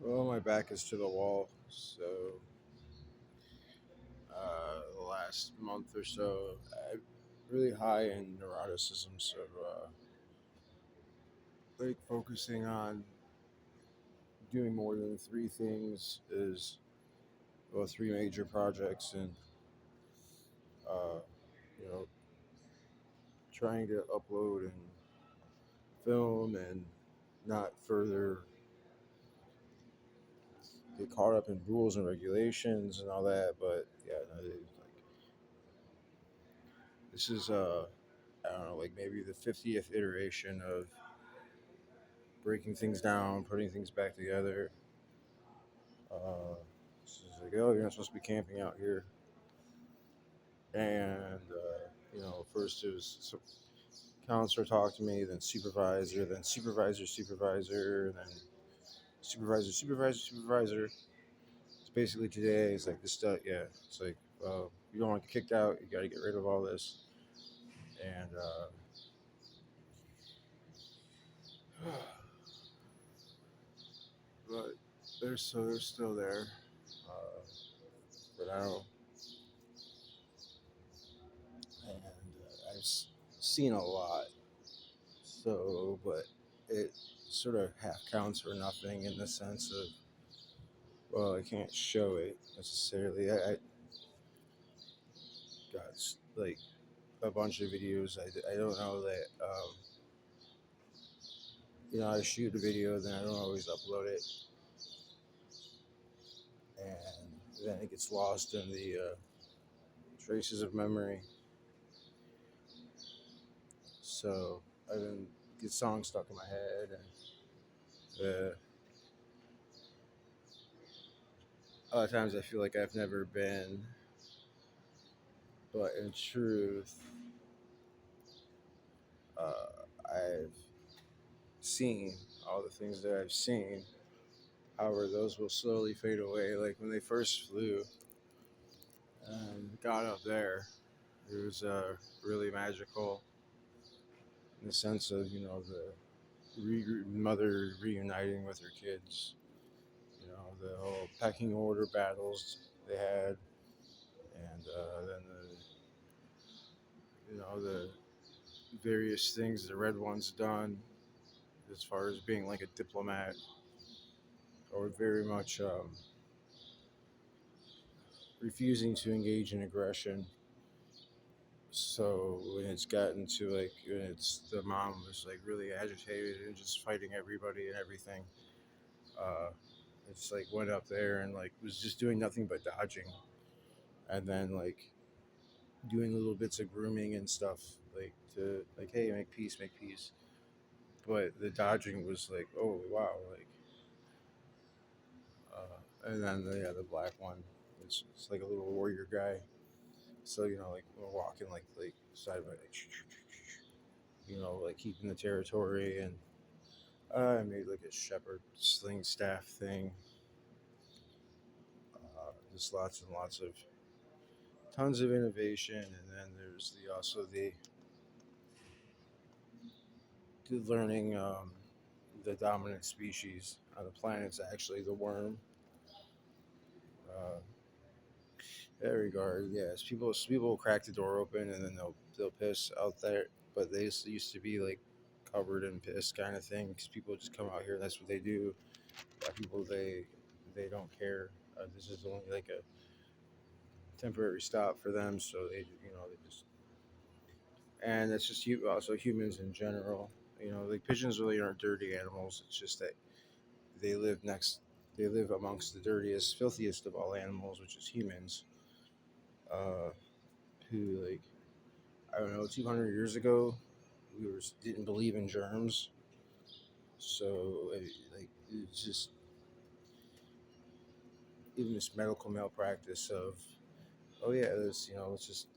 Well, my back is to the wall, so the last month or so, I'm really high in neuroticism. So, like focusing on doing more than three things is well, three major projects, and uh, you know, trying to upload and film and not further get caught up in rules and regulations and all that. But yeah, no, this is I don't know, like maybe the 50th iteration of breaking things down, putting things back together. So it's like, oh, you're not supposed to be camping out here. And, first it was some counselor talked to me, then supervisor, supervisor, then supervisor. It's basically today, it's like this stuff, yeah. It's like, you don't want to get kicked out, you got to get rid of all this. And, but they're still there. Uh, but I don't, and I've seen a lot. So, but it sort of half counts for nothing in the sense of, well, I can't show it necessarily. I got like a bunch of videos. I don't know that, I shoot a video, then I don't always upload it, and then it gets lost in the traces of memory. So I've been get songs stuck in my head, and a lot of times I feel like I've never been, but in truth, I've seen all the things that I've seen. However, those will slowly fade away. Like when they first flew and got up there, it was really magical in the sense of the mother reuniting with her kids. The whole pecking order battles they had, and then the various things the red one's done as far as being like a diplomat or very much refusing to engage in aggression. So when it's gotten to like when it's the mom was like really agitated and just fighting everybody and everything, uh, it's like went up there and like was just doing nothing but dodging, and then like doing little bits of grooming and stuff like to like hey make peace, but the dodging was like oh wow like, and then the black one, it's like a little warrior guy, so like we're walking like side by like like keeping the territory, and I made like a shepherd sling staff thing. Just lots and lots of tons of innovation, and then there's the learning the dominant species on the planet's actually the worm. Uh, that regard, yes, people will crack the door open and then they'll piss out there, but they used to be like covered in piss kind of thing because people just come out here and that's what they do. Black people they don't care. This is only like a temporary stop for them, so they just and that's just also humans in general. Like pigeons really aren't dirty animals. It's just that they live next, they live amongst the dirtiest, filthiest of all animals, which is humans. Uh, who like I don't know, 200 years ago, we were didn't believe in germs, so like it's just even this medical malpractice of oh yeah, let's just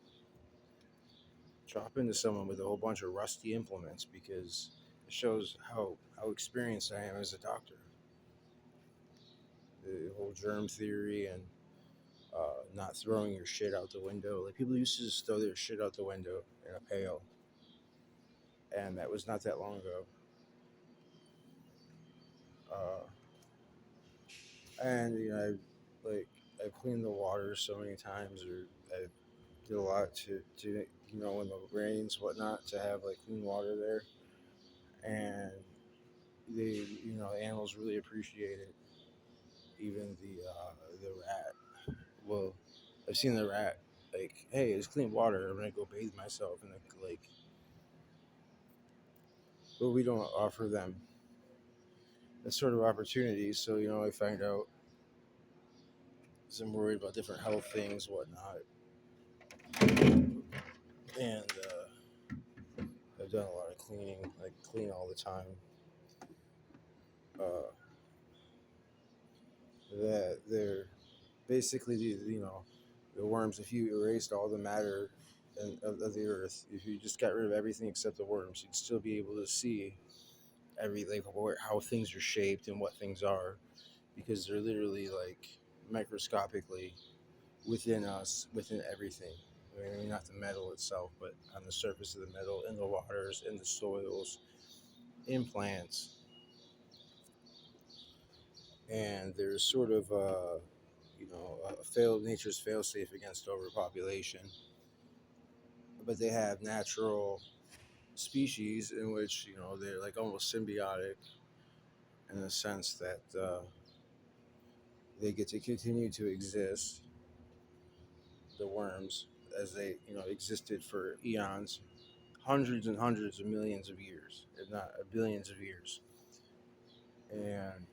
drop into someone with a whole bunch of rusty implements because it shows how experienced I am as a doctor. The whole germ theory and not throwing your shit out the window. Like people used to just throw their shit out the window in a pail, and that was not that long ago. Uh, And I've cleaned the water so many times, or I did a lot to when the rains whatnot to have like clean water there, and they the animals really appreciate it. Even the rat. Well, I've seen the rat like, hey, it's clean water. I'm gonna go bathe myself in the lake, but we don't offer them that sort of opportunity. So I find out, 'cause I'm worried about different health things, whatnot, and I've done a lot of cleaning, like clean all the time. Uh, that they're basically the worms. If you erased all the matter of the earth, if you just got rid of everything except the worms, you'd still be able to see how things are shaped and what things are, because they're literally like microscopically within us, within everything. I mean, not the metal itself, but on the surface of the metal, in the waters, in the soils, in plants. And there's sort of nature's failsafe against overpopulation, but they have natural species in which they're like almost symbiotic in the sense that they get to continue to exist, the worms, as they existed for eons, hundreds and hundreds of millions of years, if not billions of years. And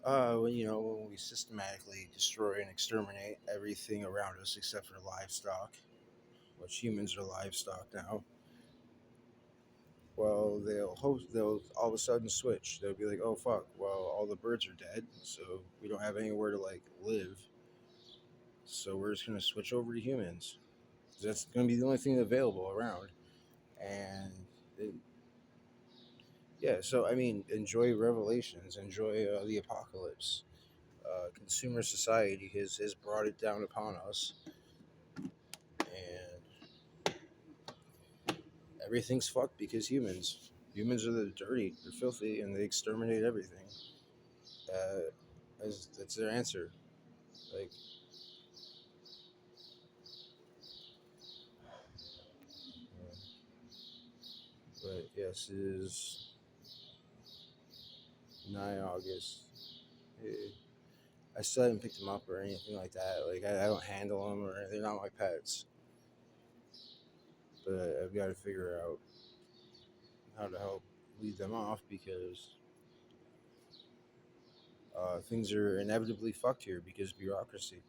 when we systematically destroy and exterminate everything around us except for livestock, which humans are livestock now, well, they'll all of a sudden switch. They'll be like, oh fuck, well, all the birds are dead, so we don't have anywhere to like live. So we're just gonna switch over to humans. That's gonna be the only thing available around. And it, yeah, so I mean, enjoy Revelations, enjoy the apocalypse. Consumer society has brought it down upon us, and everything's fucked because humans are the dirty, they're filthy, and they exterminate everything. That's their answer. Like, but yes, it is nigh August. Eh, I still haven't picked them up or anything like that. Like, I don't handle them, or they're not my pets. But I've got to figure out how to help lead them off, because things are inevitably fucked here because bureaucracy.